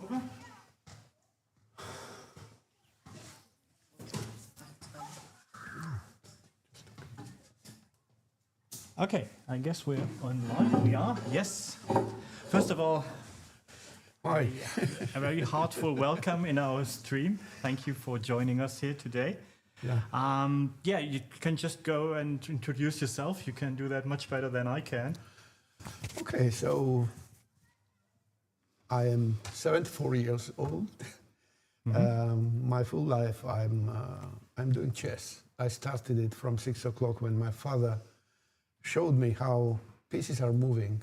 over. Okay, I guess we're online. We are, yes. First of all, Hi. a very heartful welcome in our stream. Thank you for joining us here today. Yeah. You can just go and introduce yourself. You can do that much better than I can. Okay, so I am 74 years old. My full life, I'm doing chess. I started it from 6 o'clock when my father showed me how pieces are moving.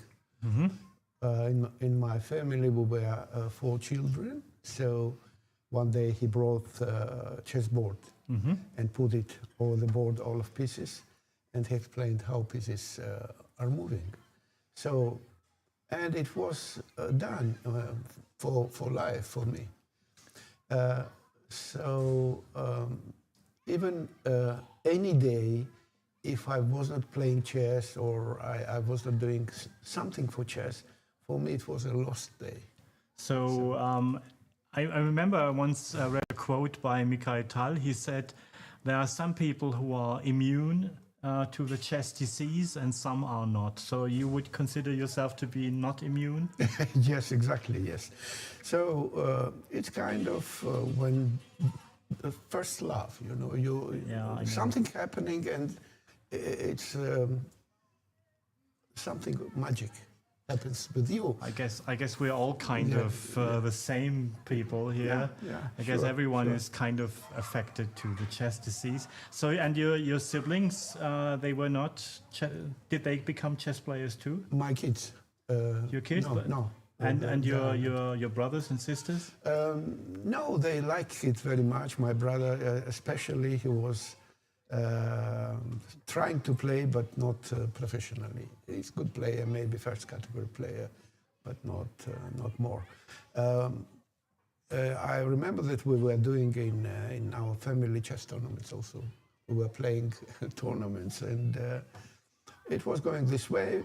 In my family, we were 4 children. So one day he brought a chessboard and put it over the board, all of pieces, and he explained how pieces are moving. So, and it was done for life for me. Even any day, if I was not playing chess or I was not doing something for chess, for me it was a lost day. So I remember I once read a quote by Mikhail Tal. He said, there are some people who are immune to the chess disease and some are not. So you would consider yourself to be not immune? Yes, exactly, yes. So it's kind of when the first love, you know, something happening and it's something magic happens with you. I guess we're all kind of the same people here. I guess everyone is kind of affected to the chess disease. So, and your siblings, they were not. Did they become chess players too? My kids. Your kids? No. And your brothers and sisters? No, they like it very much. My brother, especially, he was trying to play, but not professionally. He's a good player, maybe first category player, but not more. I remember that we were doing in our family chess tournaments also. We were playing tournaments, and it was going this way.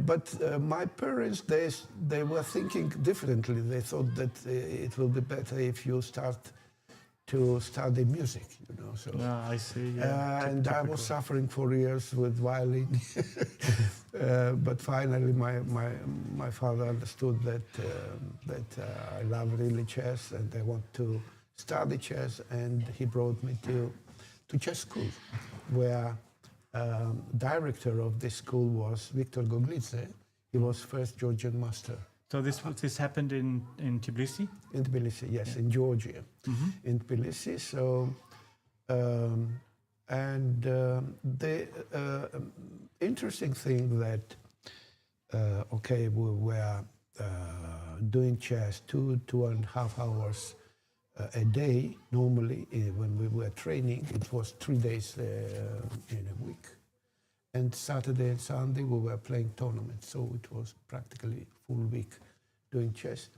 But my parents, they were thinking differently. They thought that it will be better if you start to study music, you know. So, I see. Yeah. And I was suffering for years with violin, but finally my father understood that I love really chess and I want to study chess, and he brought me to chess school, where director of this school was Victor Goglidze. He was first Georgian master. So this happened in Tbilisi? In Tbilisi, yes, in Georgia, in Tbilisi. So, the interesting thing that, we were doing chess 2.5 hours a day. Normally, when we were training, it was 3 days in a week. And Saturday and Sunday, we were playing tournaments. So it was practically full week doing chess.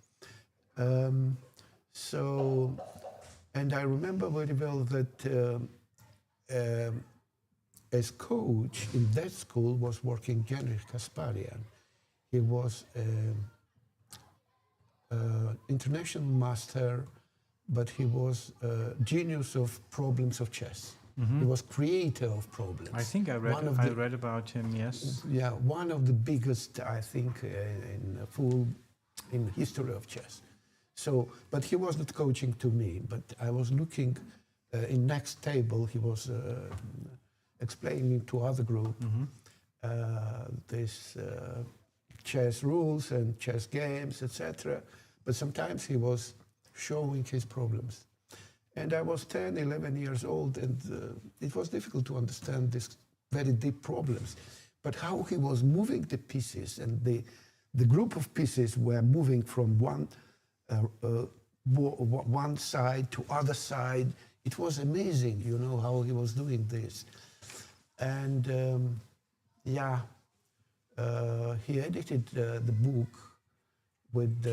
And I remember very well that as coach in that school was working Janusz Kasparian. He was international master, but he was a genius of problems of chess. He was creator of problems. I think I read about him, yes. Yeah, one of the biggest, I think, in history of chess. So, but he was not coaching to me, but I was looking in next table, he was explaining to other group this chess rules and chess games, etc. But sometimes he was showing his problems. And I was 10, 11 years old, and it was difficult to understand these very deep problems. But how he was moving the pieces, and the group of pieces were moving from one side to other side. It was amazing, you know, how he was doing this. And he edited the book with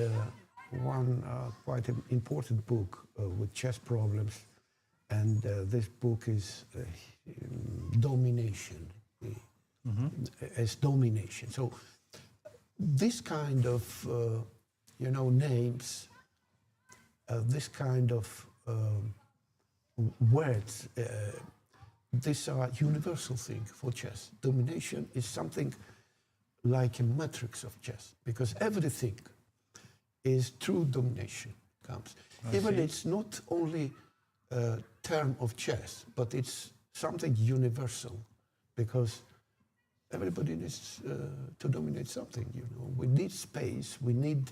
one quite important book with chess problems, and this book is Domination, as Domination. So this kind of names this kind of words, these are universal thing for chess. Domination is something like a matrix of chess, because everything is through domination comes. Even it's not only a term of chess, but it's something universal, because everybody needs to dominate something. You know, we need space. We need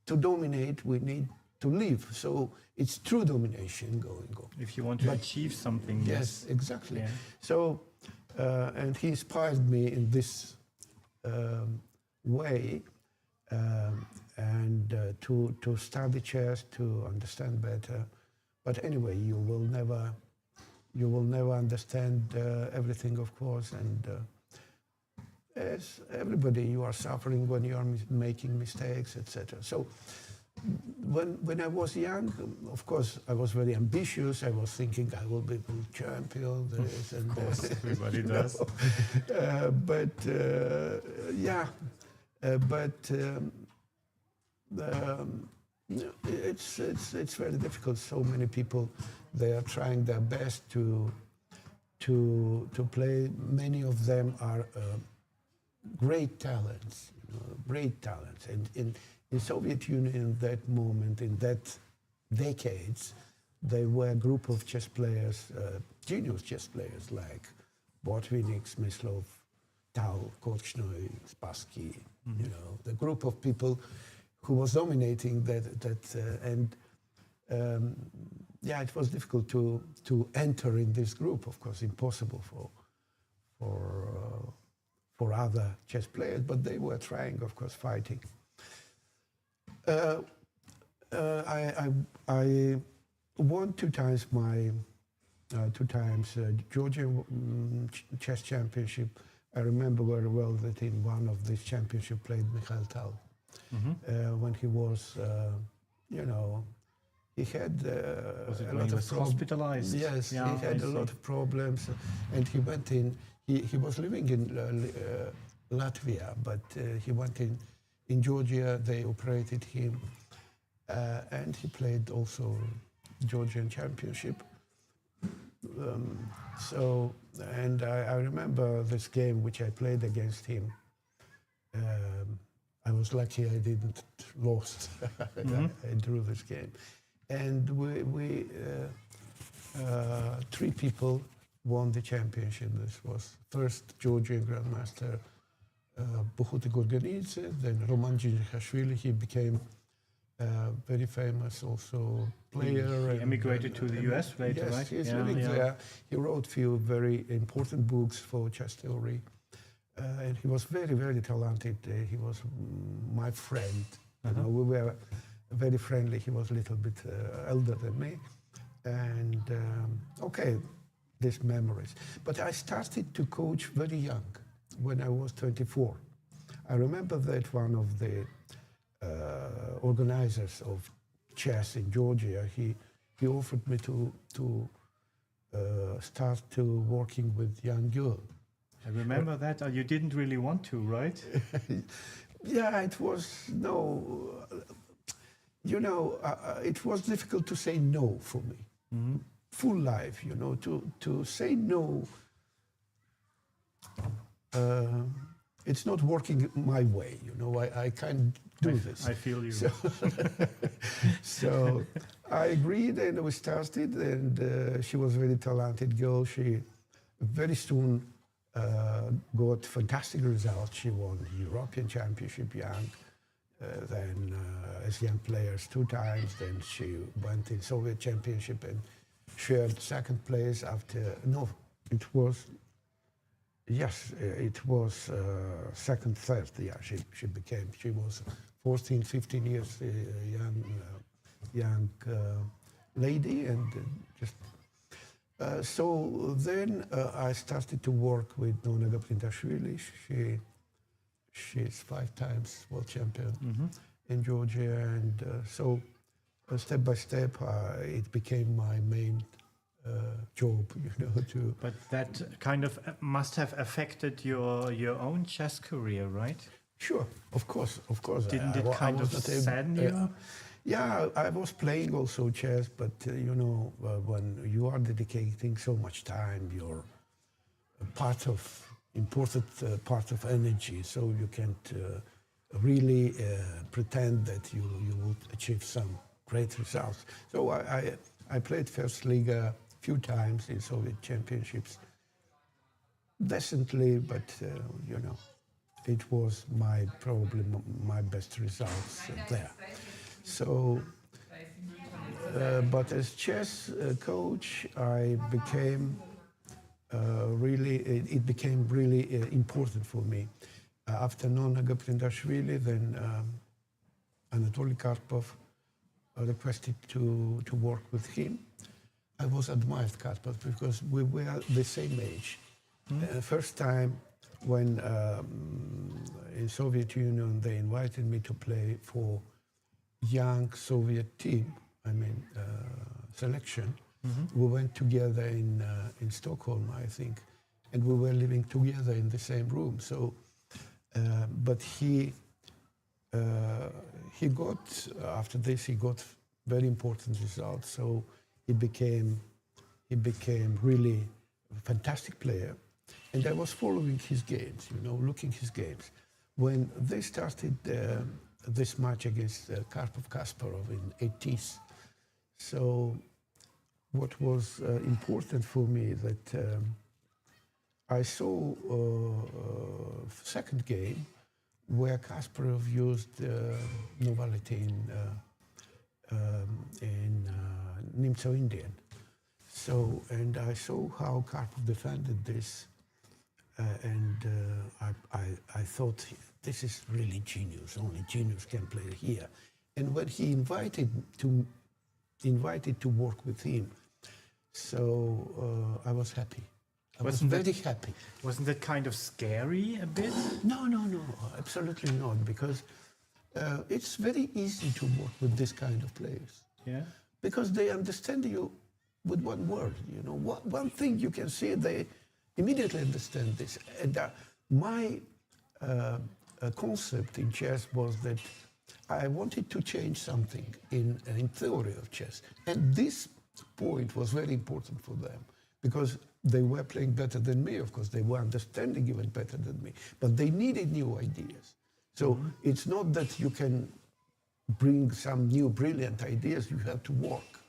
to dominate. We need to live. So it's true domination going on. If you want to achieve something, Yes, exactly. Yeah. So, and he inspired me in this way, and to study chess, to understand better. But anyway, you will never understand everything, of course, and as everybody, you are suffering when you are making mistakes, etc. So when I was young, of course, I was very ambitious. I was thinking I will be world champion. This and of course, that. everybody does. It's very difficult. So many people, they are trying their best to play. Many of them are great talents, great talents. And in Soviet Union, in that moment, in that decades, there were a group of chess players, genius chess players like Botvinnik, Smyslov, Tal, Korchnoi, Spassky, the group of people who was dominating it was difficult to enter in this group. Of course, impossible for other chess players, but they were trying, of course, fighting. I won two times Georgian chess championship. I remember very well that in one of these championships played Mikhail Tal. When he was, he had a lot of hospitalized. Yes, yeah, he had a lot of problems, and he went in. He was living in Latvia, but he went in Georgia. They operated him, and he played also Georgian championship. I remember this game which I played against him. I was lucky I didn't lost. I drew this game, and we three people won the championship. This was first Georgian Grandmaster Bukhuti Gorganidze, then Roman Djindikhashvili. He became very famous also player. He emigrated to the US later, yes, right? He's living there. He wrote few very important books for chess theory. And he was very, very talented. He was my friend. We were very friendly. He was a little bit elder than me. And these memories. But I started to coach very young, when I was 24. I remember that one of the organizers of chess in Georgia, he offered me to start to working with young girls. I remember that. You didn't really want to, right? Yeah, it was it was difficult to say no for me. Full life, to say no. It's not working my way, I can't do this. I feel you. So I agreed, and we started, and she was a very talented girl. She very soon got fantastic results. She won the European Championship young, then as young players 2 times. Then she went in Soviet Championship and shared second place after, it was second, third. Yeah, she was 14, 15 years young lady, and just. So then I started to work with Nona Gaprindashvili. She's 5 times world champion in Georgia, and so step by step it became my main job, to. But that kind of must have affected your own chess career, right? Sure, of course. Didn't it kind of sadden you? Yeah, I was playing also chess, but when you are dedicating so much time, you're a part of important part of energy, so you can't really pretend that you would achieve some great results. So I played first Liga a few times in Soviet championships, decently, but it was probably my best results there. So, but as chess coach, I became it became really important for me. After Nona Gaprindashvili, then Anatoly Karpov requested to work with him. I was admired Karpov because we were the same age. First time when in Soviet Union they invited me to play for young Soviet team, selection. We went together in Stockholm, I think, and we were living together in the same room. So, but he got after this he got very important results. So he became really a fantastic player, and I was following his games, looking his games. When they started this match against Karpov-Kasparov in 80s, so what was important for me that I saw second game where Kasparov used novelty in Nimzo-Indian. So, and I saw how Karpov defended this, and I thought this is really genius. Only genius can play here. And when he invited to work with him, so I was happy. I was very happy. Wasn't that kind of scary a bit? No, absolutely not, because it's very easy to work with this kind of players. Yeah. Because they understand you with one word. One thing you can say, they immediately understand this. And my concept in chess was that I wanted to change something in theory of chess. And this point was very important for them, because they were playing better than me, of course. They were understanding even better than me. But they needed new ideas. So it's not that you can bring some new brilliant ideas, you have to work.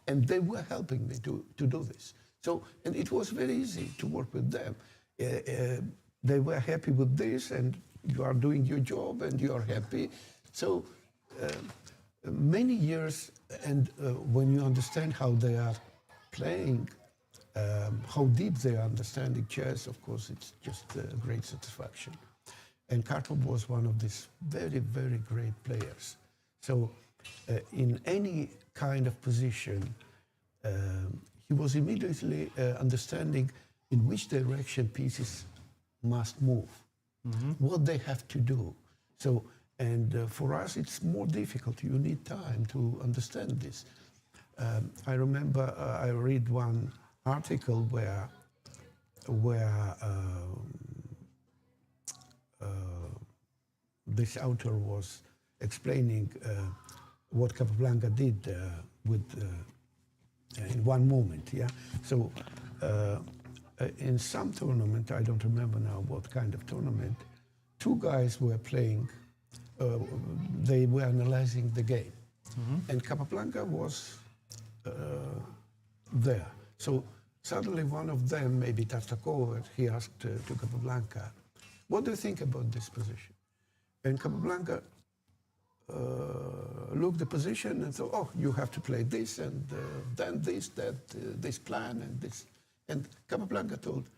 And they were helping me to do this. So, and it was very easy to work with them. They were happy with this, and you are doing your job, and you are happy. So many years, and when you understand how they are playing, how deep they are understanding chess, of course, it's just a great satisfaction. And Karpov was one of these very, very great players. So in any kind of position, he was immediately understanding in which direction pieces must move, what they have to do. So, and for us, it's more difficult. You need time to understand this. I remember I read one article where this author was explaining what Capablanca did in one moment. Yeah. So in some tournament, I don't remember now what kind of tournament, two guys were playing. They were analyzing the game, and Capablanca was there. So suddenly one of them, maybe Tartakov, he asked to Capablanca, "What do you think about this position?" And Capablanca looked the position and thought, "Oh, you have to play this, and then this, this plan, and this." And Capablanca told,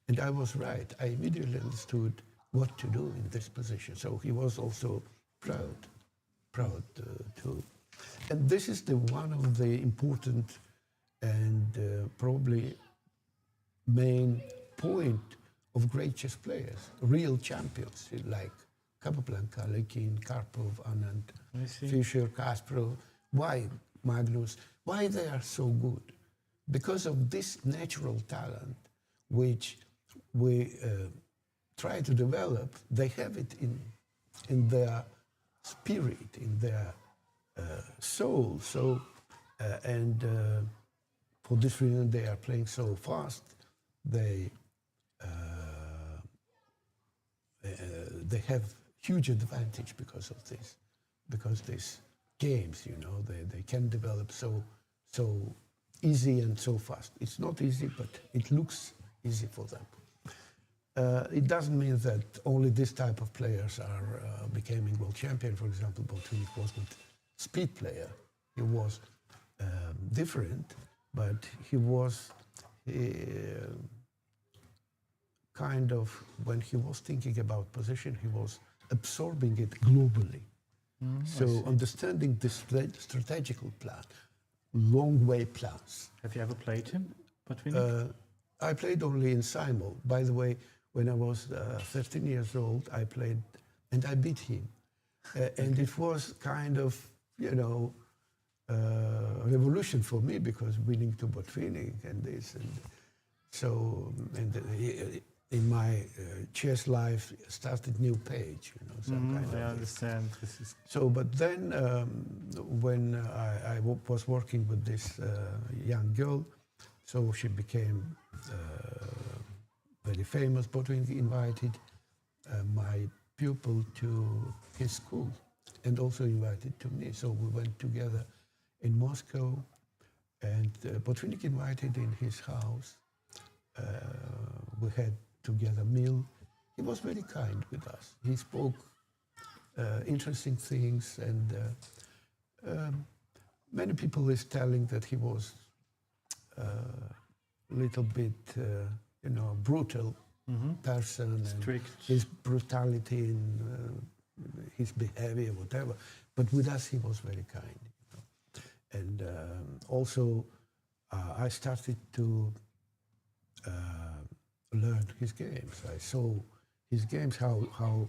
and I was right. I immediately understood what to do in this position. So he was also proud too. And this is one of the important and probably main point of great chess players, real champions like Capablanca, Lekin, Karpov, Anand, Fischer, Kasparov. Why Magnus? Why they are so good? Because of this natural talent, which we try to develop. They have it in their spirit, in their soul. So, and for this reason, they are playing so fast. They they have huge advantage because of this, because these games, you know, they can develop so easy and so fast. It's not easy, but it looks easy for them. It doesn't mean that only this type of players are becoming world champion. For example, Botvinnik was not speed player. He was different, but he was kind of, when he was thinking about position, he was absorbing it globally. So understanding the strategical plan, long way plans. Have you ever played him, Botvinnik? I played only in Simon. By the way, when I was 13 years old, I played and I beat him. And it was kind of, you know, revolution for me, because winning to Botvinnik and this. And so, and in my chess life started new page, you know, some kind of. I understand. This is So, but then when I was working with this young girl, so she became very famous. Botvinnik invited my pupil to his school and also invited to me. So we went together in Moscow, and Botvinnik invited in his house. We had together meal. He was very kind with us. He spoke interesting things, and many people is telling that he was a little bit, you know, brutal person, strict. and his brutality in his behavior, whatever. But with us, he was very kind. You know? And also, I started to learn his games. I saw his games, how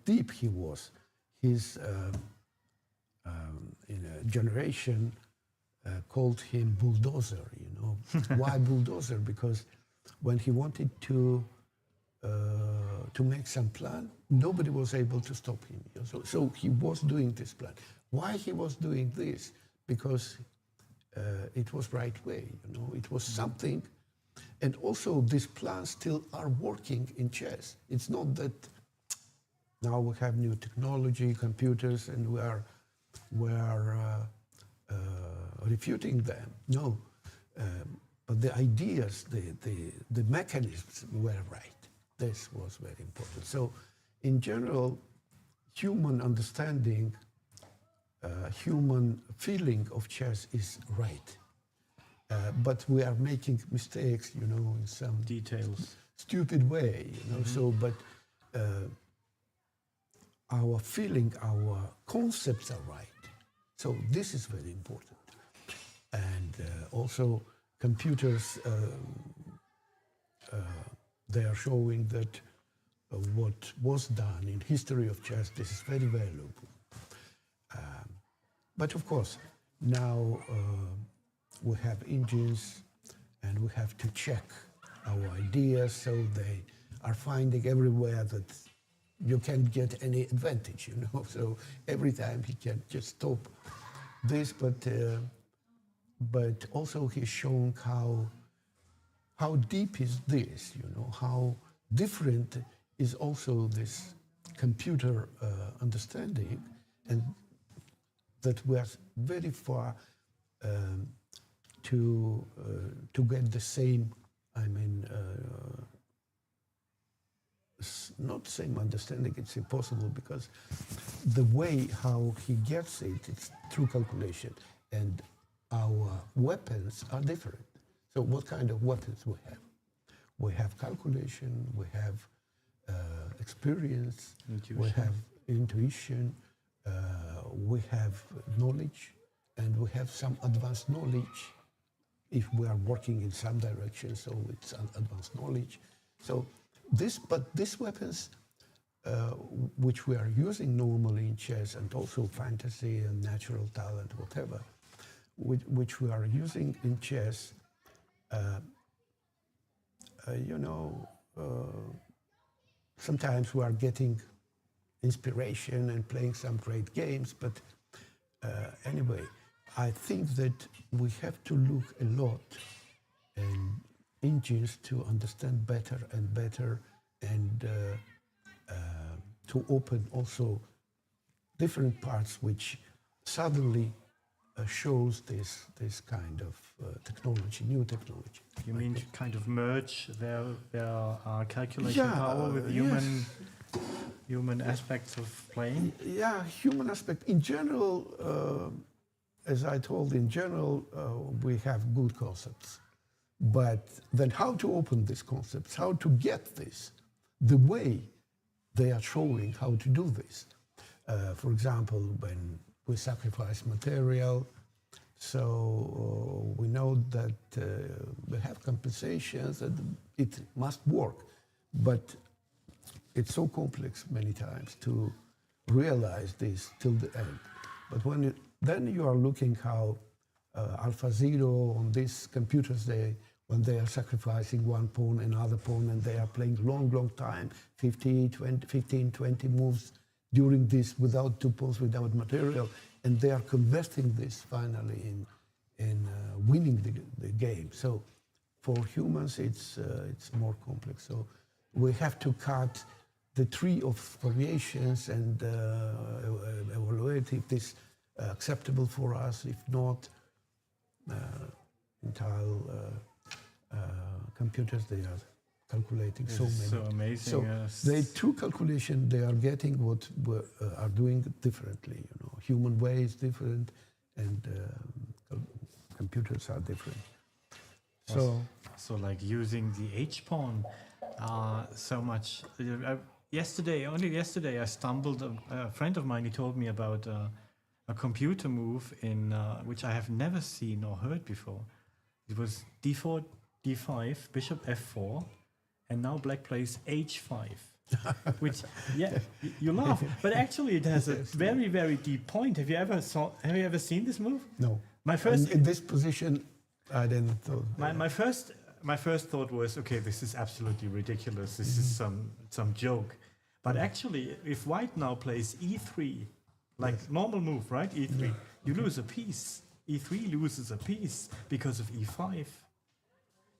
deep he was. His in a generation called him bulldozer. You know why bulldozer? Because when he wanted to make some plan, nobody was able to stop him. So he was doing this plan. Why he was doing this? Because it was right way. You know, it was something. And also, these plans still are working in chess. It's not that now we have new technology, computers, and we are refuting them. No, but the ideas, the mechanisms were right. This was very important. So, in general, human understanding, human feeling of chess is right. But we are making mistakes, you know, in some Details. stupid way, you know. So, but our feeling, our concepts are right. So this is very important. And also, computers, they are showing that what was done in history of chess, this is very valuable. But of course, now we have engines, and we have to check our ideas, so they are finding everywhere that you can't get any advantage, you know. So every time he can just stop this, but also he's showing how deep is this, you know, how different is also this computer understanding, and that we are very far to get the same, I mean, not same understanding, it's impossible, because the way how he gets it, it's through calculation, and our weapons are different. So what kind of weapons we have? We have calculation, we have experience, we have intuition, we have knowledge, and we have some advanced knowledge if we are working in some direction, so it's an advanced knowledge. So these weapons, which we are using normally in chess, and also fantasy and natural talent, whatever, which we are using in chess, you know, sometimes we are getting inspiration and playing some great games, but Anyway, I think that we have to look a lot and engines to understand better and better, and to open also different parts which suddenly shows this kind of technology, new technology. You mean to kind of merge their calculation Yeah, power with yes. human aspects of playing? Yeah, human aspect. In general, as I told, in general, we have good concepts. But then how to open these concepts, how to get this, the way they are showing how to do this. For example, when we sacrifice material, so we know that we have compensations and it must work. But it's so complex many times to realize this till the end. But then you are looking how AlphaZero on these computers, when they are sacrificing one pawn, another pawn, and they are playing long time, 15, 20 moves during this without two pawns, without material, and they are converting this finally in winning the game. So for humans, it's more complex. So we have to cut the tree of variations and evaluate if this acceptable for us. If not, entire computers, they are calculating so many. So amazing. So yes. they through calculation they are getting what we are doing differently. You know, human way is different, and computers are different. So like using the H pawn so much. Only yesterday, I stumbled. A friend of mine, he told me about a computer move in which I have never seen or heard before. It was d4, d5, bishop f4, and now black plays h5. Which, yeah, you laugh, but actually it has a very, very deep point. Have you ever seen this move? No. My first in this position, I didn't thought. My first thought was, okay, this is absolutely ridiculous. This is some joke. But actually, if white now plays e3, like normal move, right? E3, you lose a piece. E3 loses a piece because of e5.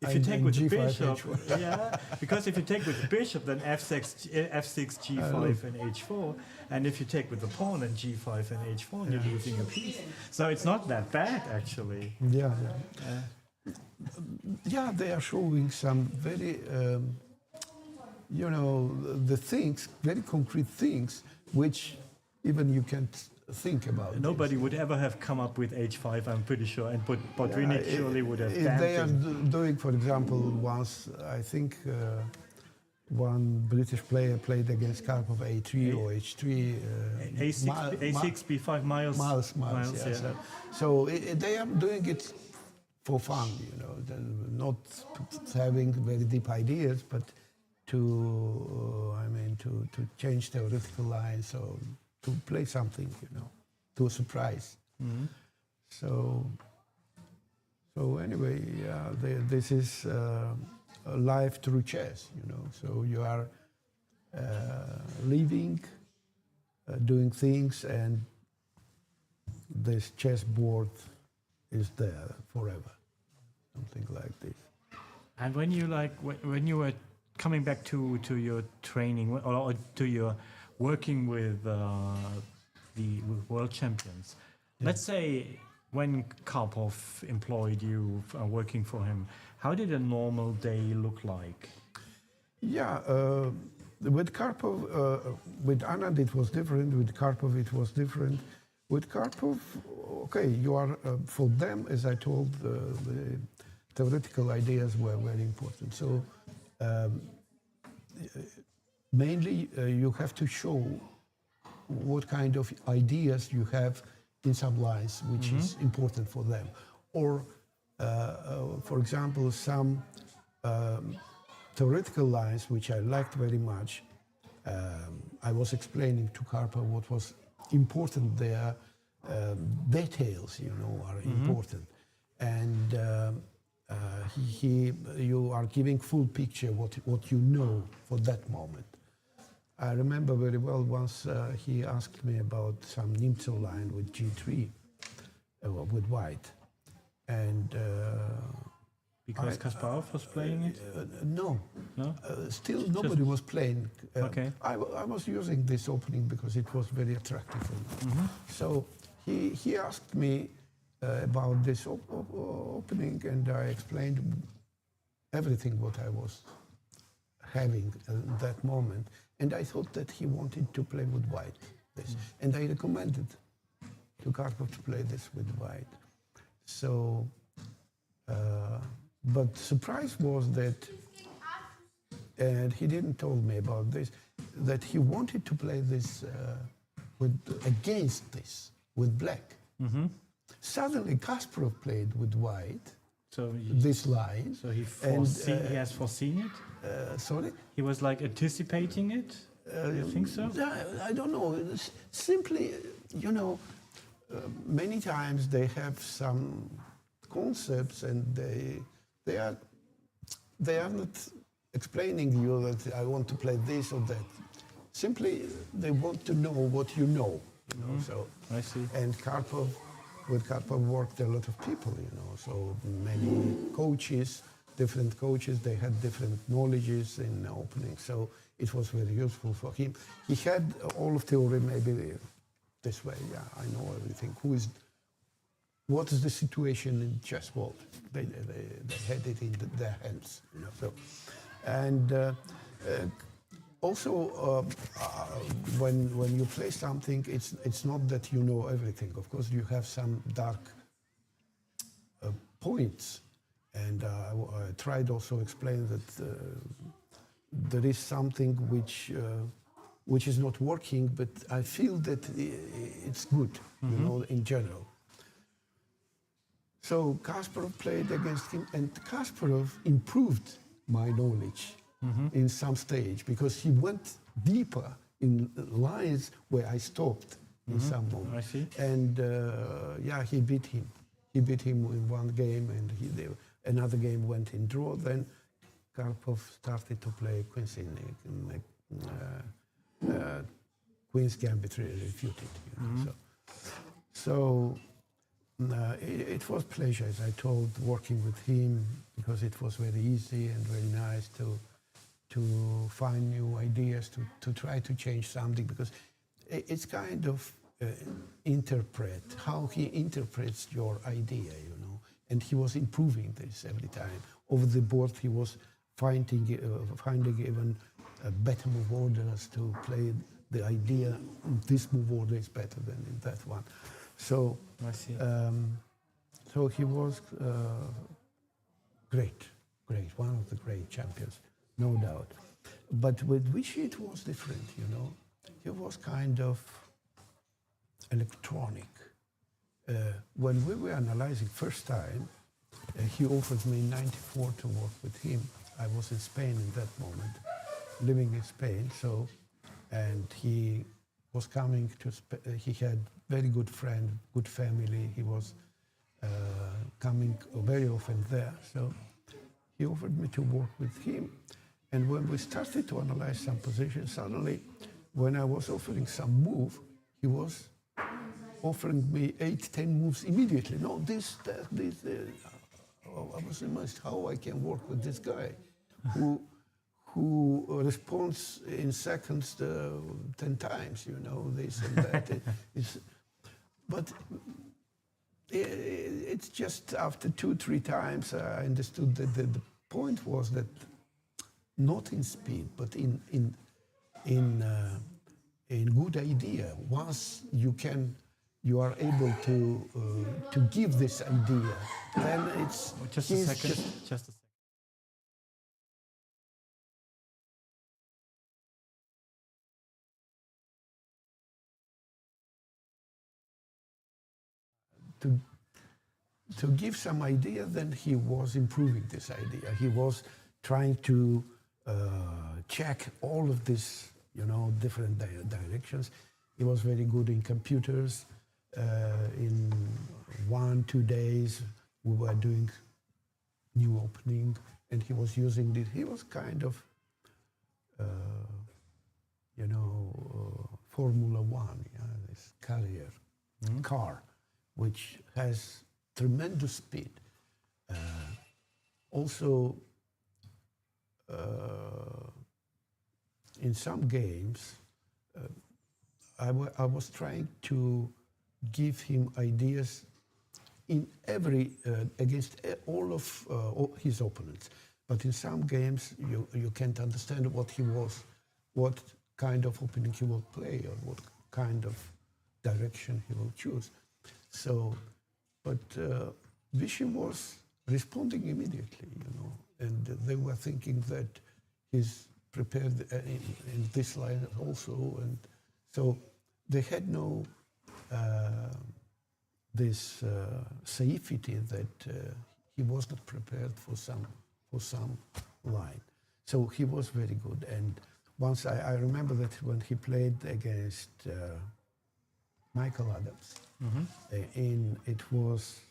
If you take with the G5, bishop, H1. yeah, because if you take with the bishop, then f6, g5, and h4, and if you take with the pawn and g5 and h4, you're losing a piece. So it's not that bad, actually. Yeah, they are showing some very, the things, very concrete things, which even you can't think about. Nobody would ever have come up with h5, I'm pretty sure, and Botvinnik surely would have If they are damped it. doing, for example, once, I think one British player played against Karpov a3 or h3. A6, b5, miles, yeah. yeah. So they are doing it for fun, they're not having very deep ideas, but to change theoretical lines or to play something, to a surprise. Mm-hmm. So anyway, this is life through chess, So you are living, doing things, and this chessboard is there forever, something like this. And when you were coming back to your training or to your working with the world champions, let's say when Karpov employed you working for him, how did a normal day look like? Yeah, with Karpov, with Anand it was different. With Karpov it was different. With Karpov, okay, you are for them, as I told, the theoretical ideas were very important. So mainly you have to show what kind of ideas you have in some lines, which is important for them. Or, for example, some theoretical lines, which I liked very much. I was explaining to Karpov what was important there. Details, are important. And you are giving full picture what you know for that moment. I remember very well once he asked me about some Nimzo line with G3, with white. And Because Kasparov was playing it? no, No? still nobody was playing. Okay. I was using this opening because it was very attractive for me. So he asked me about this opening, and I explained everything what I was having at that moment. And I thought that he wanted to play with white. This. And I recommended to Karpov to play this with white. So, but surprise was that, and he didn't tell me about this, that he wanted to play this against this, with black. Suddenly Kasparov played with white, So this line. So he has foreseen it? Sorry? He was like anticipating it? You think so? I don't know. It's simply, you know, many times they have some concepts and they are not explaining you that I want to play this or that. Simply, they want to know what you know. You know? So I see. And with Karpov worked a lot of people, you know, so many coaches, different coaches, they had different knowledges in opening, so it was very useful for him. He had all of theory maybe this way, yeah, I know everything. What is the situation in chess world? They had it in their hands, you know, so. And also, when you play something, it's not that you know everything. Of course, you have some dark points, and I tried also explain that there is something which is not working, but I feel that it's good, you know, in general. So Kasparov played against him, and Kasparov improved my knowledge in some stage, because he went deeper in lines where I stopped in some moment. I see. And yeah, he beat him. He beat him in one game, and another game went in draw. Then Karpov started to play Queen's Queen's Gambit refuted. You know, so it was pleasure, as I told, working with him, because it was very easy and very nice to find new ideas, to try to change something, because it's kind of how he interprets your idea, you know. And he was improving this every time. Over the board, he was finding even better move orders to play the idea. This move order is better than in that one. So, I see. So he was great, one of the great champions, no doubt. But with Vichy it was different, you know. He was kind of electronic. When we were analyzing first time, he offered me in '94 to work with him. I was in Spain in that moment, living in Spain. So, and he was coming to. He had very good friend, good family. He was coming very often there. So, he offered me to work with him. And when we started to analyze some positions, suddenly, when I was offering some move, he was offering me 8-10 moves immediately. No, this, that, this. I was amazed how I can work with this guy, who responds in seconds 10 times. You know, this and that. But it's just after 2-3 times I understood that the point was that not in speed, but in good idea. Once you are able to give this idea, then it's Just a second. Just a second. to give some idea, then he was improving this idea. He was trying to check all of this, you know, different directions. He was very good in computers. In 1-2 days, we were doing new opening, and he was using it. He was kind of Formula One, this carrier car, which has tremendous speed. Also, in some games, I was trying to give him ideas in against all of all his opponents. But in some games, you can't understand what kind of opening he will play or what kind of direction he will choose. So, but Vichy was responding immediately, and they were thinking that he's prepared in this line also, and so they had no this safety that he was not prepared for some line. So he was very good. And once I remember that when he played against Michael Adams, it was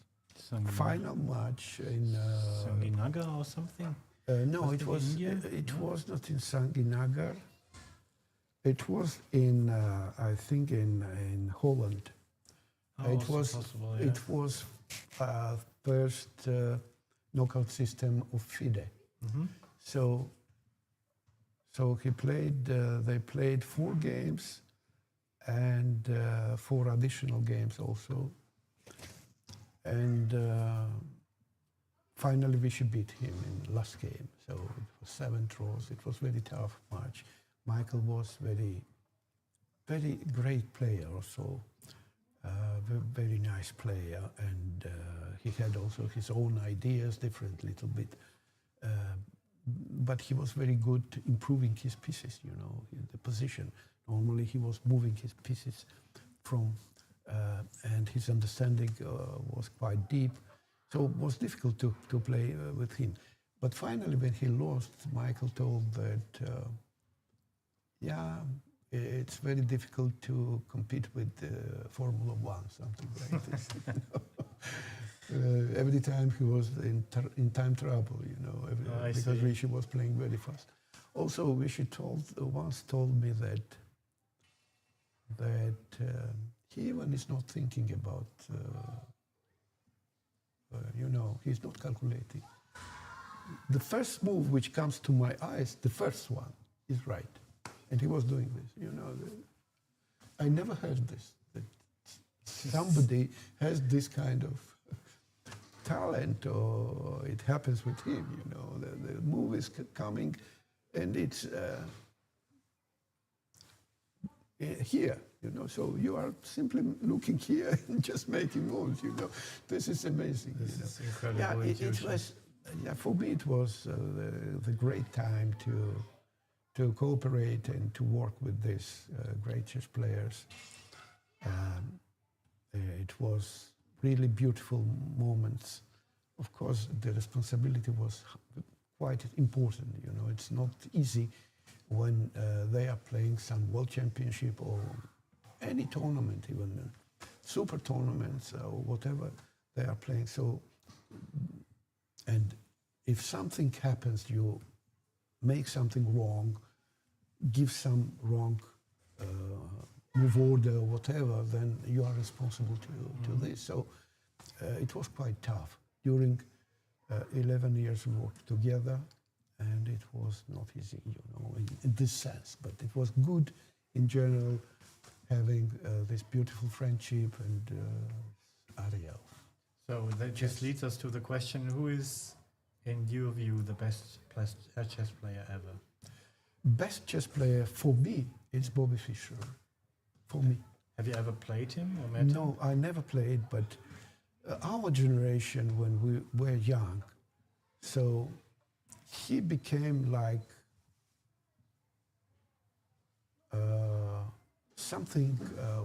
final match in Sanginaga or something. No, it was not in Sanginagar. It was in I think in Holland. It was possible, yeah. It was first knockout system of FIDE. So he played. They played 4 games and 4 additional games also. And finally, Vichy beat him in the last game. So it was 7 draws. It was very tough match. Michael was very great player also. Very nice player, and he had also his own ideas, different little bit. But he was very good improving his pieces, in the position. Normally he was moving his pieces from, and his understanding was quite deep. So it was difficult to play with him. But finally, when he lost, Michael told that, it's very difficult to compete with Formula One, something like this. Every time he was in time trouble, because Vichy was playing very fast. Also, Vichy once told me that he even is not thinking about, he's not calculating. The first move which comes to my eyes, the first one, is right. And he was doing this, I never heard this, that somebody has this kind of talent, or it happens with him, the move is coming and it's here, so you are simply looking here and just making moves, This is amazing. This is incredible. It was, for me it was the great time to cooperate and to work with these great chess players. It was really beautiful moments. Of course, the responsibility was quite important. It's not easy when they are playing some world championship or any tournament, even super tournaments or whatever they are playing. So, and if something happens, you make something wrong, give some wrong move order or whatever, then you are responsible to this. So it was quite tough. During 11 years we worked together, and it was not easy, in this sense. But it was good in general, having this beautiful friendship and Ariel. So that just leads us to the question, who is, in your view, the best chess player ever? Best chess player for me is Bobby Fischer. For me. Have you ever played him or met him? No, I never played, but our generation, when we were young, so he became like something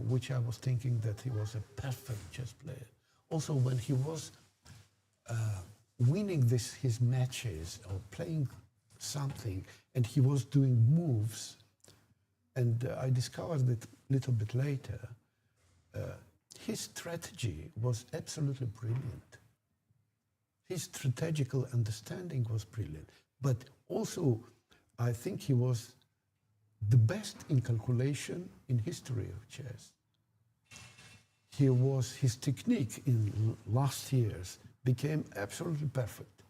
which I was thinking that he was a perfect chess player. Also, when he was winning his matches or playing something, and he was doing moves, and I discovered it a little bit later, his strategy was absolutely brilliant. His strategical understanding was brilliant, but also I think he was the best in calculation in history of chess. His technique in last years became absolutely perfect.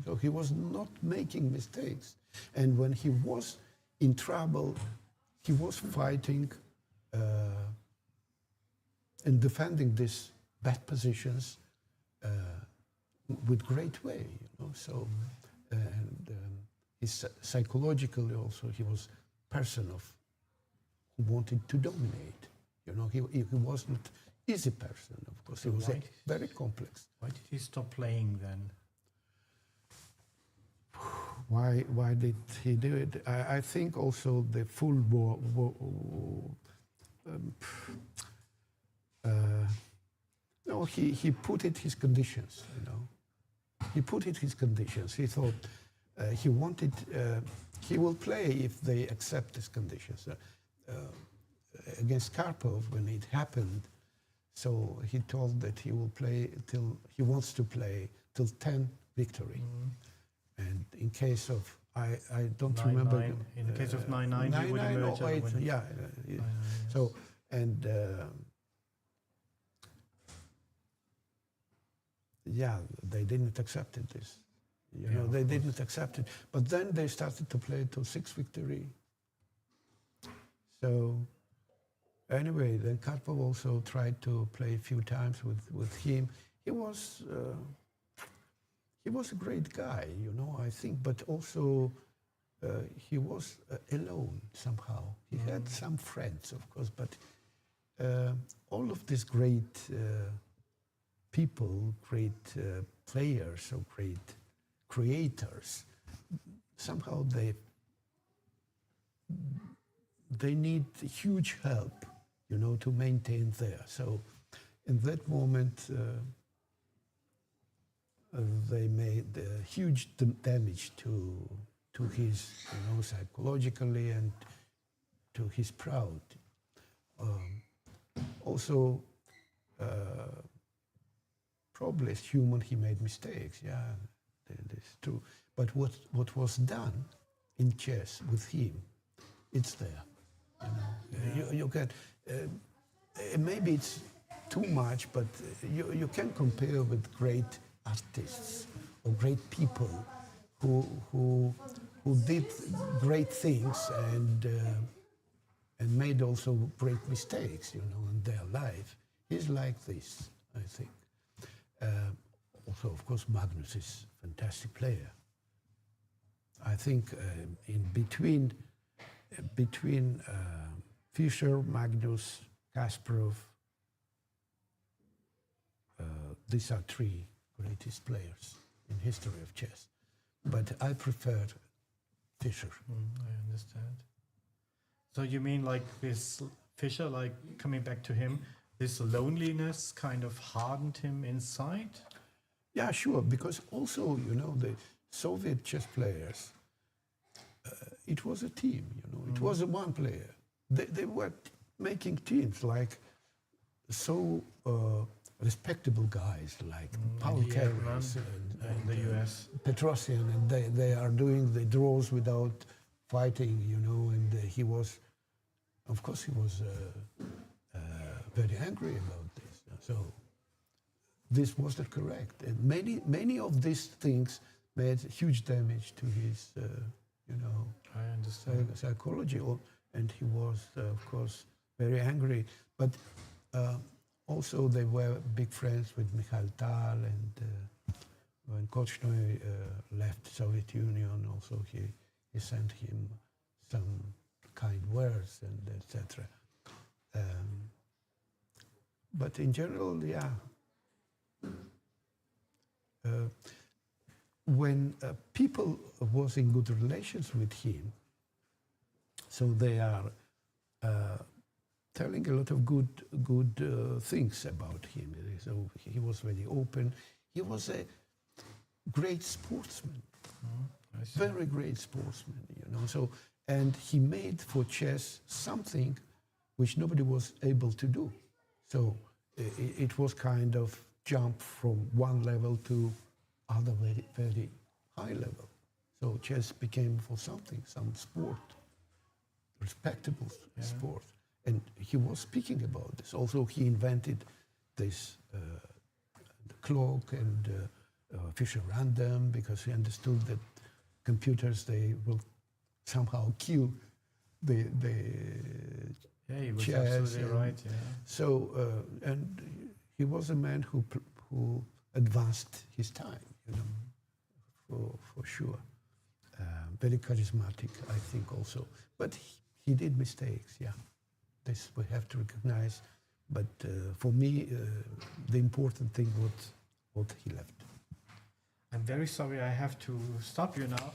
So he was not making mistakes. And when he was in trouble, he was fighting and defending these bad positions with great way. So, and he's psychologically also, he was person who wanted to dominate. He wasn't easy person, of course. He was very complex. Why did he stop playing then? Why did he do it? I think also the full war no, he put it his conditions, He put it his conditions. He thought he wanted, he will play if they accept his conditions. Against Karpov, when it happened, so he told that he will play till, he wants to play till 10 victory. And in case of, I don't 9-9. remember. In the case of 9-9, he would emerge as a winner. Yeah. 9-9, So, and yeah, they didn't accept it, this. They didn't accept it. But then they started to play till 6 victory. So, anyway, then Karpov also tried to play a few times with him. He was a great guy, I think, but also he was alone somehow. He had some friends, of course, but all of these great people, great players, or great creators, somehow they need huge help, to maintain there. So in that moment, they made huge damage to his, psychologically and to his pride. Also, probably as human, he made mistakes. Yeah, that's true. But what was done in chess with him, it's there. You can. Maybe it's too much, but you can compare with great artists or great people who did great things and made also great mistakes, in their life. He's like this, I think. Also, of course, Magnus is a fantastic player. I think in between Fischer, Magnus, Kasparov, these are 3 greatest players in history of chess. But I prefer Fischer. I understand. So you mean like this Fischer, like coming back to him, this loneliness kind of hardened him inside? Yeah, sure, because also, the Soviet chess players, it was a team, it was one player. They were making teams like so respectable guys like Paul Keres and the US. Petrosian, and they are doing the draws without fighting, and he was, of course, he was very angry about this. So this wasn't correct, and many of these things made huge damage to his, I understand. psychology, and he was, of course, very angry. But also they were big friends with Mikhail Tal, and when Korchnoi left Soviet Union, also he sent him some kind words and etc. But in general, yeah. When people was in good relations with him, so they are telling a lot of good things about him. So he was very open. He was a great sportsman, very great sportsman. So, and he made for chess something which nobody was able to do. So it was kind of jump from one level to other very, very high level. So chess became for something, some sport. respectable sport. And he was speaking about this. Also, he invented this the clock and Fisher random because he understood that computers, they will somehow kill the Yeah, he was chess. absolutely And right. Yeah. so, and he was a man who advanced his time, you know, for sure. Very charismatic, I think, also. But he did mistakes, yeah. This we have to recognize. But for me, the important thing was what he left. I'm very sorry I have to stop you now.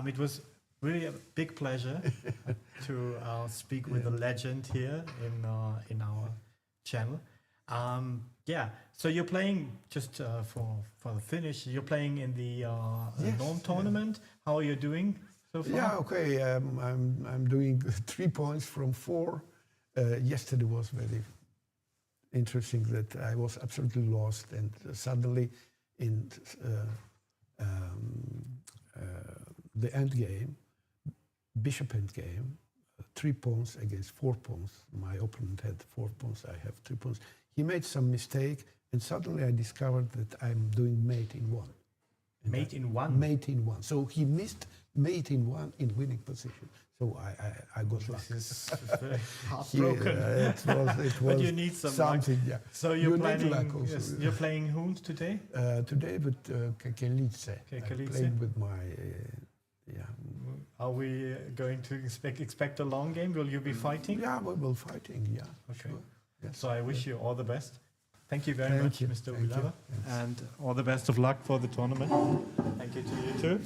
It was really a big pleasure to speak with a legend here in our channel. Yeah, so you're playing, just for the finish, you're playing in the Yes, Norm tournament. How are you doing so far? Yeah, okay. I'm doing 3 points from 4. Yesterday was very interesting that I was absolutely lost, and suddenly in the end game, bishop end game, 3 pawns against 4 pawns. My opponent had 4 pawns. I have 3 pawns. He made some mistake, and suddenly I discovered that I'm doing mate in 1. Mate in 1? Mate in 1. So he missed mate in 1 in winning position. So I got luck. This is very heartbroken. It was But you need some something. luck. Yeah. So you're You need planning. luck also, Yes, yeah. you're playing whom today? Today with Kekelice. I Kekelice. played with my Are we going to expect a long game? Will you be fighting? Yeah, we will fighting. Yeah. Okay. Sure. Yes. So I wish you all the best. Thank you very Thank much, you. Mr. Thank you. Ubilava. Yes. And all the best of luck for the tournament. Thank you to you too.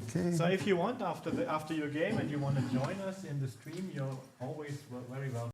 Okay. So if you want after your game and you want to join us in the stream, you're always very welcome.